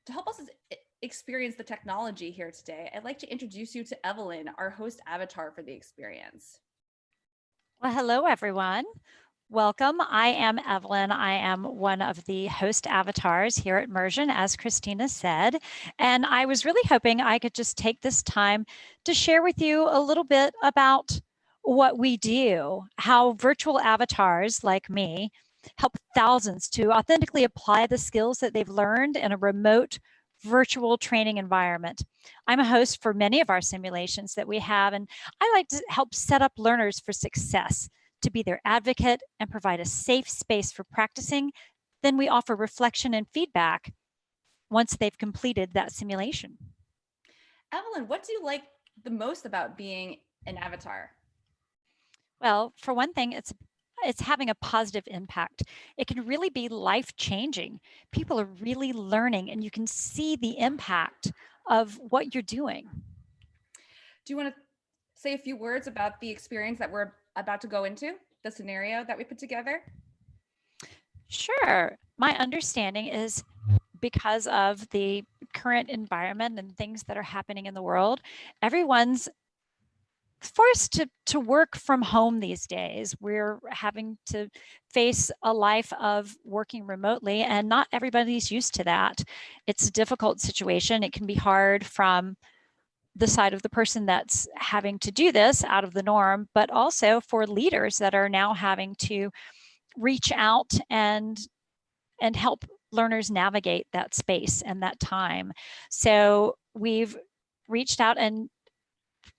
to help us experience the technology here today, I'd like to introduce you to Evelyn, our host avatar for the experience. Well, hello, everyone. Welcome. I am Evelyn. I am one of the host avatars here at Mursion, as Christina said. And I was really hoping I could just take this time to share with you a little bit about what we do, how virtual avatars like me help thousands to authentically apply the skills that they've learned in a remote virtual training environment. I'm a host for many of our simulations that we have, and I like to help set up learners for success, to be their advocate and provide a safe space for practicing. Then we offer reflection and feedback once they've completed that simulation. Evelyn, what do you like the most about being an avatar? Well, for one thing, it's having a positive impact. It can really be life-changing. People are really learning, and you can see the impact of what you're doing. Do you want to say a few words about the experience that we're about to go into, the scenario that we put together? Sure. My understanding is because of the current environment and things that are happening in the world, everyone's forced to work from home these days. We're having to face a life of working remotely, and not everybody's used to that. It's a difficult situation. It can be hard from the side of the person that's having to do this out of the norm, but also for leaders that are now having to reach out and help learners navigate that space and that time. So we've reached out and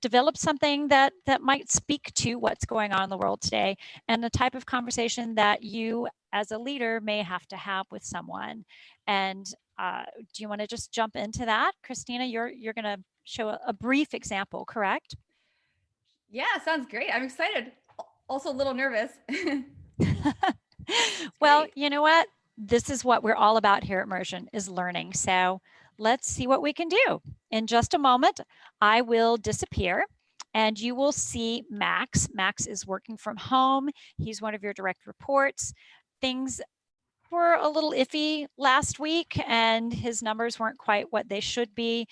develop something that might speak to what's going on in the world today, and the type of conversation that you as a leader may have to have with someone. And do you want to just jump into that? Christina, you're going to show a brief example, correct? Yeah, sounds great. I'm excited. Also a little nervous. Well, you know what? This is what we're all about here at Immersion, is learning. So let's see what we can do. In just a moment, I will disappear and you will see Max. Max is working from home. He's one of your direct reports. Things were a little iffy last week and his numbers weren't quite what they should be.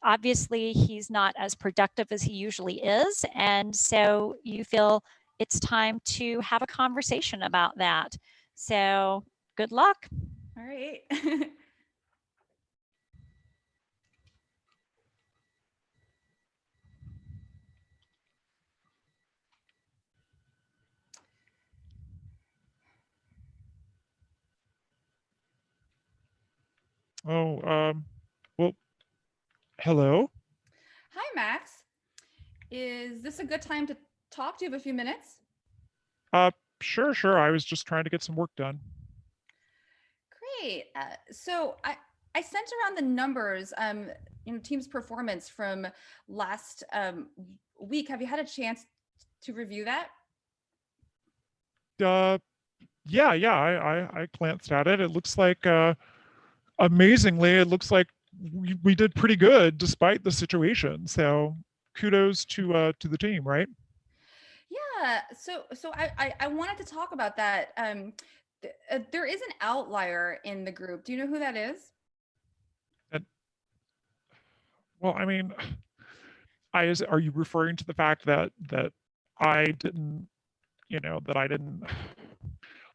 Obviously, he's not as productive as he usually is. And so you feel it's time to have a conversation about that. So good luck. All right. Oh, well, hello. Hi, Max. Is this a good time to talk? Do you have a few minutes? Uh, sure. I was just trying to get some work done. Great. So I sent around the numbers, team's performance from last week. Have you had a chance to review that? Uh, yeah. I glanced at it. It looks like, amazingly, it looks like we did pretty good despite the situation. So kudos to the team, right? Yeah. So I wanted to talk about that. There is an outlier in the group. Do you know who that is? And well, I mean, are you referring to the fact that I didn't, that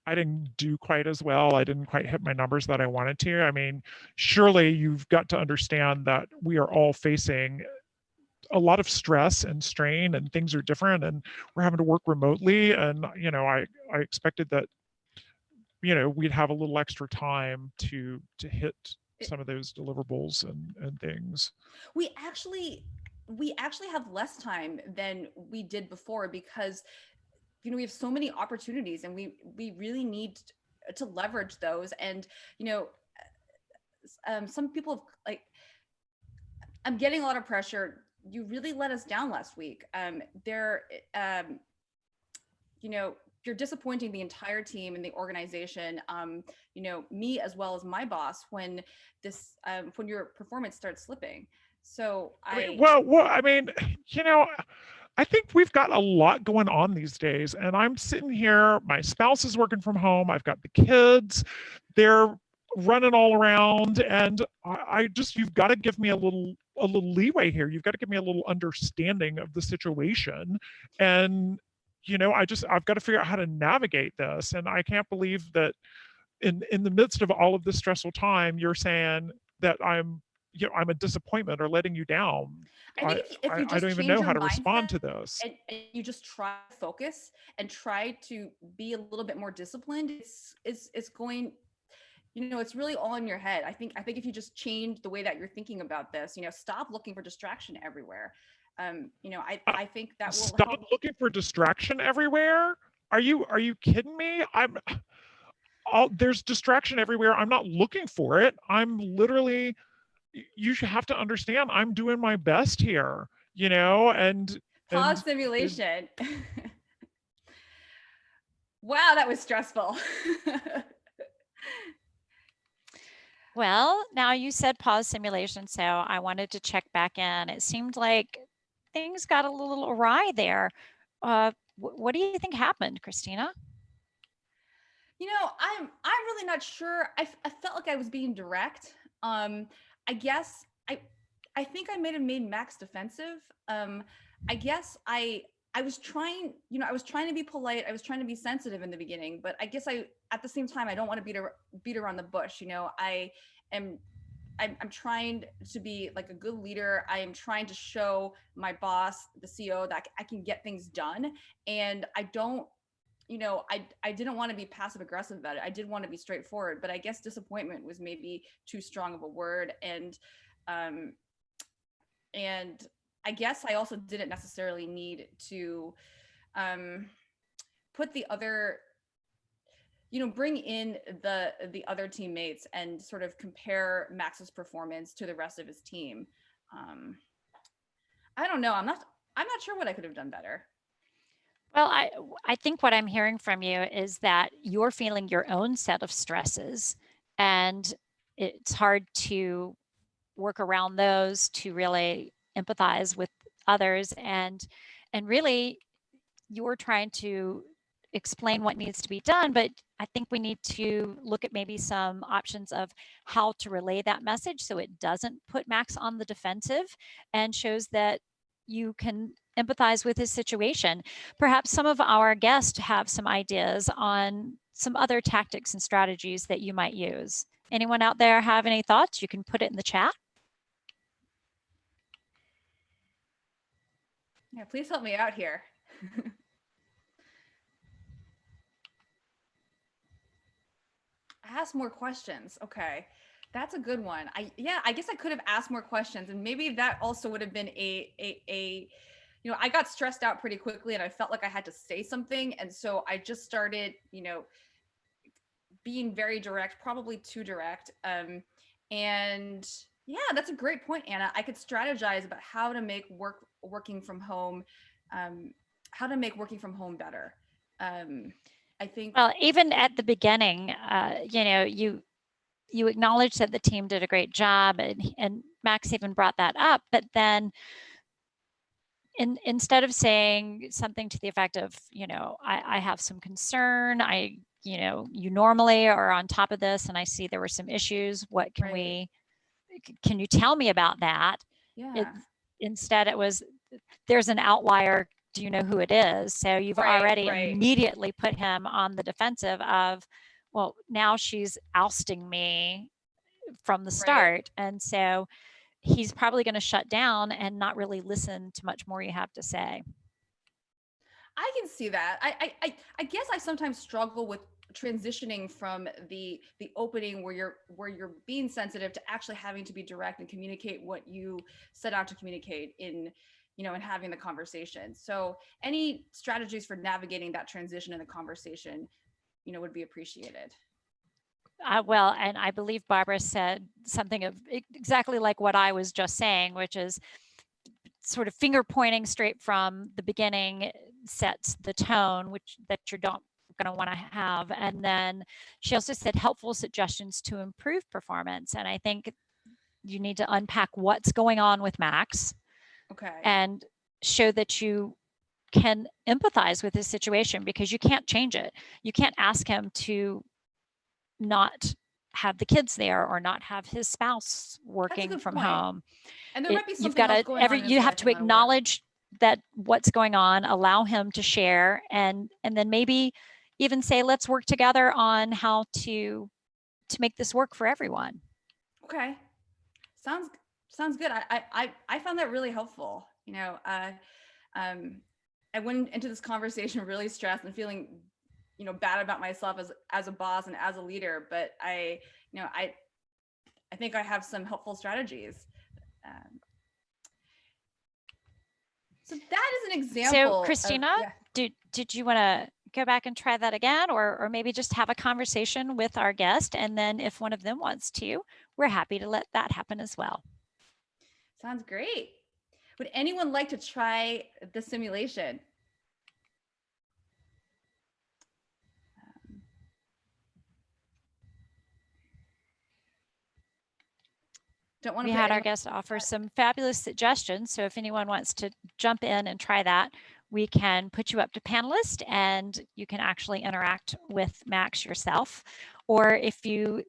I didn't do quite as well. I didn't quite hit my numbers that I wanted to. I mean, surely you've got to understand that we are all facing a lot of stress and strain, and things are different, and we're having to work remotely. And, I expected that, we'd have a little extra time to hit some of those deliverables and things. We actually we actually have less time than we did before because we have so many opportunities and we really need to leverage those. And some people have, like, I'm getting a lot of pressure. You really let us down last week. There you know you're disappointing the entire team and the organization, me as well as my boss, when your performance starts slipping. So I mean, I think we've got a lot going on these days, and I'm sitting here. My spouse is working from home. I've got the kids. They're running all around, and I just, you've got to give me a little leeway here. You've got to give me a little understanding of the situation. And I've got to figure out how to navigate this. And I can't believe that in the midst of all of this stressful time, you're saying that I'm a disappointment or letting you down. I think if you I just don't even change know your how to mindset respond to this. and you just try to focus and try to be a little bit more disciplined, it's going, it's really all in your head. I think if you just change the way that you're thinking about this, stop looking for distraction everywhere. I think that will Stop help. looking for distraction everywhere. Are you kidding me? There's distraction everywhere. I'm not looking for it. I'm literally, you should have to understand, I'm doing my best here, and Pause and simulation. Wow, that was stressful. Well, now you said pause simulation, so I wanted to check back in. It seemed like things got a little awry there. What do you think happened, Christina? I'm really not sure. I felt like I was being direct. I guess I think I might have made Max defensive. I guess I was trying, I was trying to be polite. I was trying to be sensitive in the beginning, but I guess at the same time, I don't want to beat around the bush. Am I'm trying to be like a good leader. I am trying to show my boss, the CEO, that I can get things done. And I don't, I didn't want to be passive aggressive about it. I did want to be straightforward, but I guess disappointment was maybe too strong of a word. Um, and I guess I also didn't necessarily need to put the other, bring in the other teammates and sort of compare Max's performance to the rest of his team. I don't know. I'm not sure what I could have done better. Well, I think what I'm hearing from you is that you're feeling your own set of stresses, and it's hard to work around those to really empathize with others, and really you're trying to explain what needs to be done, but I think we need to look at maybe some options of how to relay that message so it doesn't put Max on the defensive and shows that you can empathize with his situation. Perhaps some of our guests have some ideas on some other tactics and strategies that you might use. Anyone out there have any thoughts? You can put it in the chat. Yeah, please help me out here. Ask more questions. Okay. That's a good one. I guess I could have asked more questions, and maybe that also would have been I got stressed out pretty quickly and I felt like I had to say something. And so I just started, being very direct, probably too direct. And yeah, that's a great point, Anna. I could strategize about how to make working from home better. I think. Well, even at the beginning, you acknowledged that the team did a great job, and Max even brought that up. But then, instead of saying something to the effect of, I have some concern, you normally are on top of this, and I see there were some issues. What can you tell me about that? Yeah. Instead, it was, there's an outlier. Do you know who it is? So you've already immediately put him on the defensive of, well, now she's ousting me from the start. And so he's probably going to shut down and not really listen to much more you have to say. I can see that. I guess I sometimes struggle with transitioning from the opening where you're being sensitive to actually having to be direct and communicate what you set out to communicate in and having the conversation. So any strategies for navigating that transition in the conversation, would be appreciated. Well, and I believe Barbara said something of exactly like what I was just saying, which is sort of finger pointing straight from the beginning sets the tone, which that you're not going to want to have. And then she also said helpful suggestions to improve performance. And I think you need to unpack what's going on with Max. Okay. And show that you can empathize with his situation, because you can't change it. You can't ask him to not have the kids there or not have his spouse That's a working good from point. home. And there might be You've something got else to going on in his you have life to and not work. acknowledge that what's going on, allow him to share, and then maybe even say, let's work together on how to make this work for everyone. Okay. Sounds good. I found that really helpful. I went into this conversation really stressed and feeling, bad about myself as a boss and as a leader. But I think I have some helpful strategies. So that is an example. So, Christina, yeah. did you want to go back and try that again, or maybe just have a conversation with our guest, and then if one of them wants to, we're happy to let that happen as well. Sounds great. Would anyone like to try the simulation? Don't want to We put had our anyone guest offer some fabulous suggestions. So if anyone wants to jump in and try that, we can put you up to panelist and you can actually interact with Max yourself. Or if you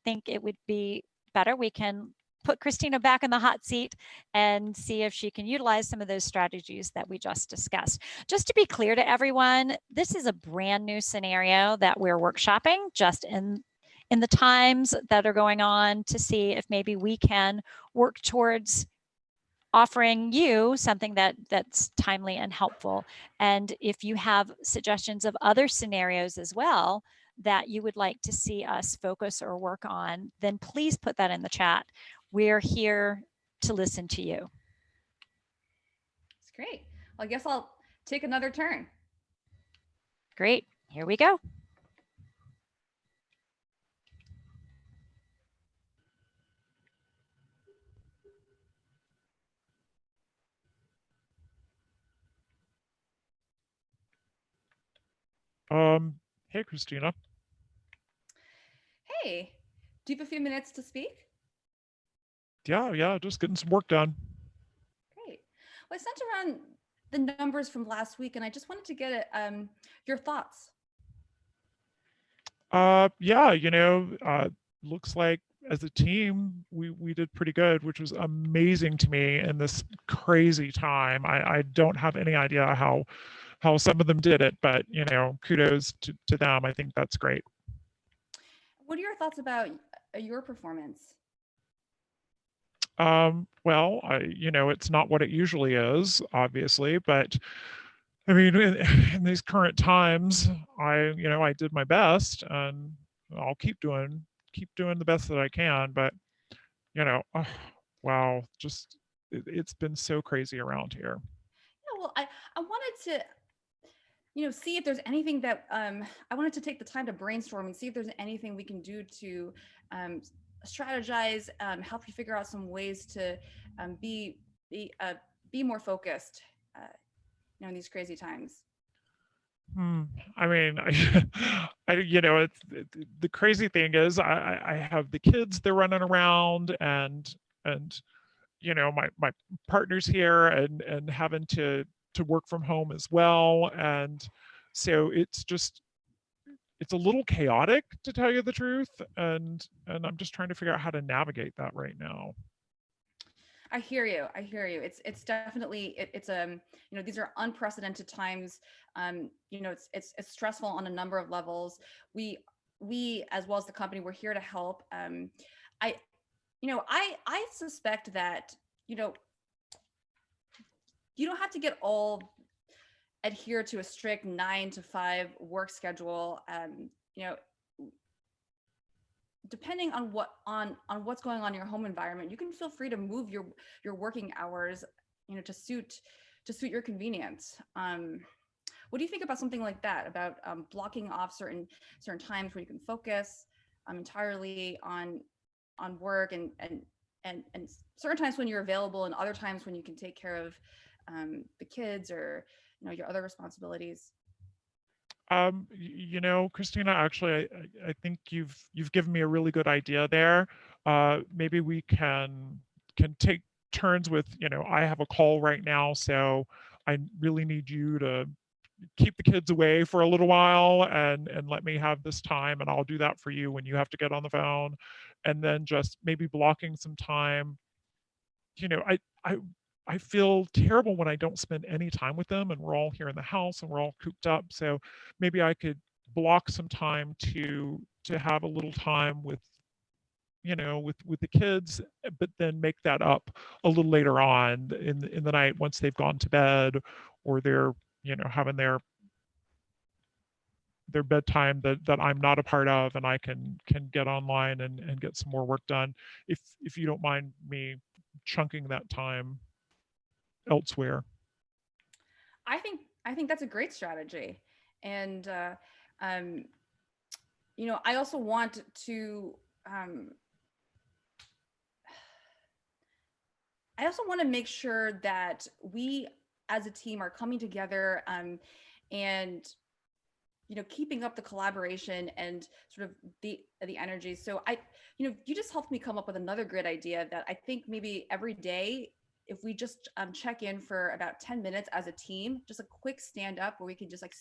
think it would be better, we can put Christina back in the hot seat and see if she can utilize some of those strategies that we just discussed. Just to be clear to everyone, this is a brand new scenario that we're workshopping just in the times that are going on to see if maybe we can work towards offering you something that's timely and helpful. And if you have suggestions of other scenarios as well that you would like to see us focus or work on, then please put that in the chat. We're here to listen to you. That's great. Well, I guess I'll take another turn. Great. Here we go. Hey, Christina. Hey, do you have a few minutes to speak? Yeah, just getting some work done. Great. Well, I sent around the numbers from last week, and I just wanted to get your thoughts. Yeah, looks like as a team, we did pretty good, which was amazing to me in this crazy time. I don't have any idea how some of them did it, but kudos to them. I think that's great. What are your thoughts about your performance? Well, it's not what it usually is, obviously, but I mean, in these current times, I did my best, and I'll keep doing the best that I can. But oh, wow, just it's been so crazy around here. Yeah, well, I wanted to see if there's anything that I wanted to take the time to brainstorm and see if there's anything we can do to strategize, help you figure out some ways to be more focused, in these crazy times. I mean, it's the crazy thing is I have the kids, they're running around, and my partner's here and having to work from home as well, and so it's a little chaotic, to tell you the truth, and I'm just trying to figure out how to navigate that right now. I hear you. It's definitely it's these are unprecedented times. It's stressful on a number of levels. We as well as the company, we're here to help. I suspect that you don't have to get all adhere to a strict 9 to 5 work schedule. Depending on what's going on in your home environment, you can feel free to move your working hours, to suit your convenience. What do you think about something like that? About blocking off certain times where you can focus entirely on work, and certain times when you're available, and other times when you can take care of the kids or your other responsibilities? Christina, actually, I think you've given me a really good idea there. Maybe we can take turns with, I have a call right now, so I really need you to keep the kids away for a little while and let me have this time, and I'll do that for you when you have to get on the phone. And then just maybe blocking some time. You know, I feel terrible when I don't spend any time with them, and we're all here in the house and we're all cooped up. So maybe I could block some time to have a little time with, you know, with the kids, but then make that up a little later on in the night once they've gone to bed, or they're, you know, having their bedtime that I'm not a part of, and I can get online and get some more work done. If you don't mind me chunking that time elsewhere. I think that's a great strategy. And um, I also want to um, make sure that we as a team are coming together, and keeping up the collaboration and sort of the energy. So you just helped me come up with another great idea that I think maybe every day, if we just check in for about 10 minutes as a team, just a quick stand up where we can just like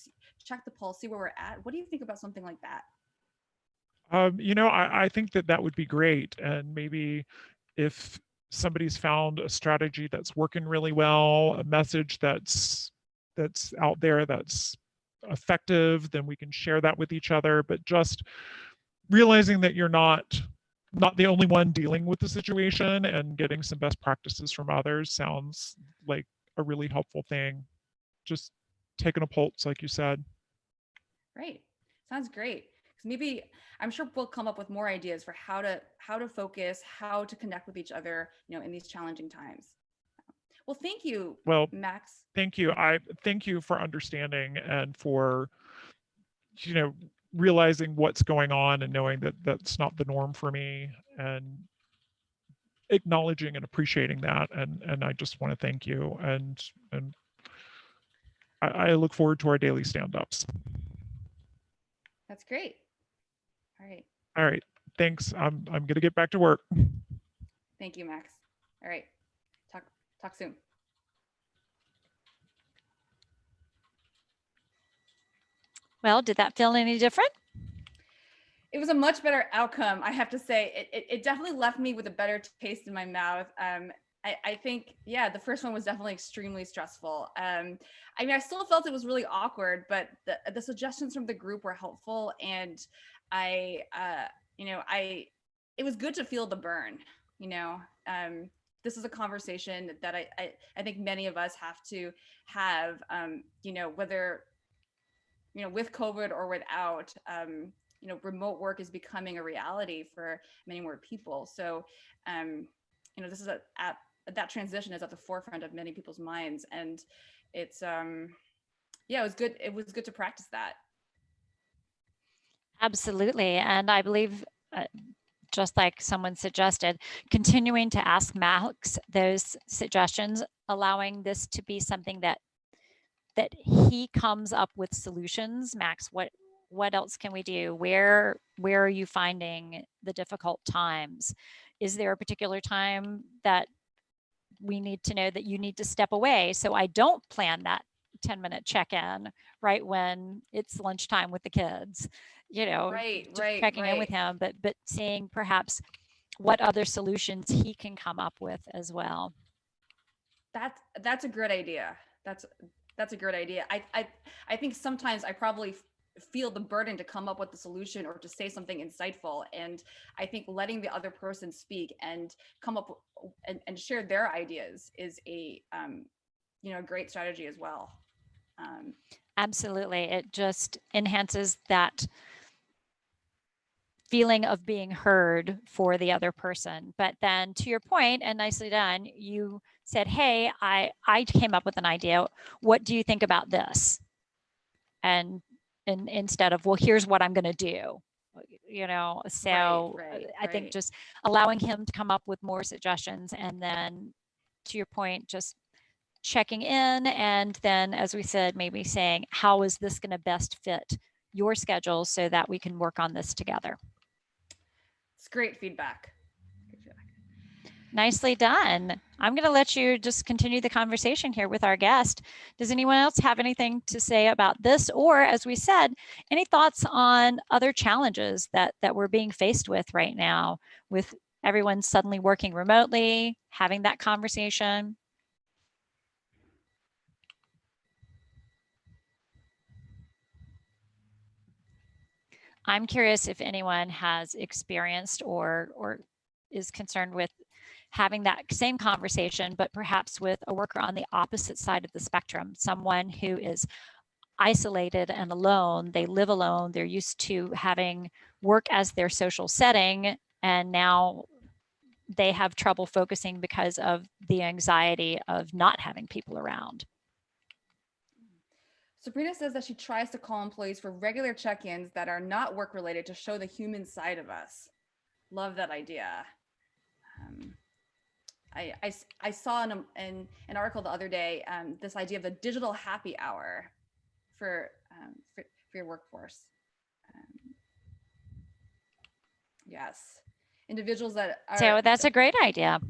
check the pulse, see where we're at. What do you think about something like that? I think that would be great. And maybe if somebody's found a strategy that's working really well, a message that's out there that's effective, then we can share that with each other. But just realizing that you're not the only one dealing with the situation, and getting some best practices from others sounds like a really helpful thing. Just taking a pulse, like you said. Right. Sounds great. Because maybe I'm sure we'll come up with more ideas for how to focus, how to connect with each other, in these challenging times. Well, thank you, Well, Max. thank you. I thank you for understanding and for, you know, realizing what's going on and knowing that that's not the norm for me, and acknowledging and appreciating that. And I just want to thank you, and I look forward to our daily stand-ups. That's great. All right. All right. Thanks. I'm gonna get back to work. Thank you, Max. All right. Talk soon. Well, did that feel any different? It was a much better outcome, I have to say. It definitely left me with a better taste in my mouth. I think, yeah, the first one was definitely extremely stressful. I mean, I still felt it was really awkward, but the suggestions from the group were helpful, and I, it was good to feel the burn. You know, this is a conversation that I think many of us have to have. Whether with COVID or without. Remote work is becoming a reality for many more people. So, this is that transition is at the forefront of many people's minds, and it's it was good. It was good to practice that. Absolutely. And I believe, just like someone suggested, continuing to ask Max those suggestions, allowing this to be something that he comes up with solutions. Max, what else can we do? Where are you finding the difficult times? Is there a particular time that we need to know that you need to step away, so I don't plan that 10-minute check-in right when it's lunchtime with the kids? Right, just checking in with him, but seeing perhaps what other solutions he can come up with as well. That's a good idea. That's a great idea. I think sometimes I probably feel the burden to come up with the solution or to say something insightful, and I think letting the other person speak and come up and share their ideas is a great strategy as well. Absolutely. It just enhances that feeling of being heard for the other person. But then, to your point, and nicely done, you said, hey, I came up with an idea. What do you think about this? And instead of, well, here's what I'm going to do. So Right, I think just allowing him to come up with more suggestions, and then, to your point, just checking in, and then, as we said, maybe saying, how is this going to best fit your schedule so that we can work on this together? It's great feedback. Nicely done. I'm going to let you just continue the conversation here with our guest. Does anyone else have anything to say about this? Or, as we said, any thoughts on other challenges that we're being faced with right now, with everyone suddenly working remotely, having that conversation? I'm curious if anyone has experienced or is concerned with having that same conversation, but perhaps with a worker on the opposite side of the spectrum, someone who is isolated and alone. They live alone. They're used to having work as their social setting, and now they have trouble focusing because of the anxiety of not having people around. Sabrina says that she tries to call employees for regular check-ins that are not work-related to show the human side of us. Love that idea. I saw in an article the other day this idea of the digital happy hour for your workforce. Yes, individuals that are. So that's a great idea.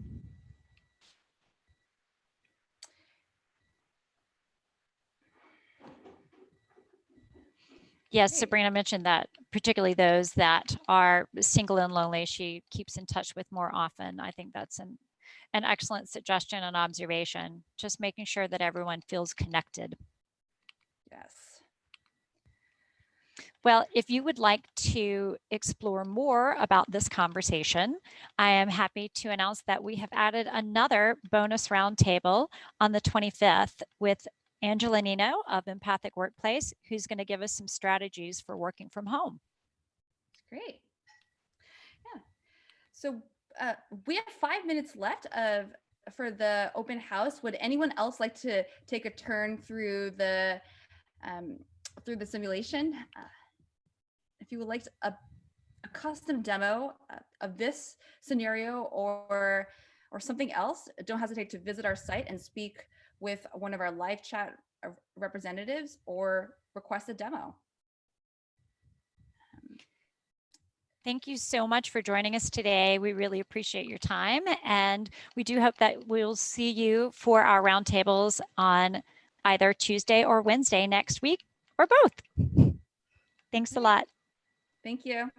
Yes, Sabrina mentioned that, particularly those that are single and lonely, she keeps in touch with more often. I think that's an excellent suggestion and observation, just making sure that everyone feels connected. Yes. Well, if you would like to explore more about this conversation, I am happy to announce that we have added another bonus roundtable on the 25th with Angela Nino of Empathic Workplace, who's going to give us some strategies for working from home. Great. Yeah. So we have 5 minutes left for the open house. Would anyone else like to take a turn through the simulation? If you would like a custom demo of this scenario or something else, don't hesitate to visit our site and speak with one of our live chat representatives or request a demo. Thank you so much for joining us today. We really appreciate your time, and we do hope that we'll see you for our roundtables on either Tuesday or Wednesday next week, or both. Thanks a lot. Thank you.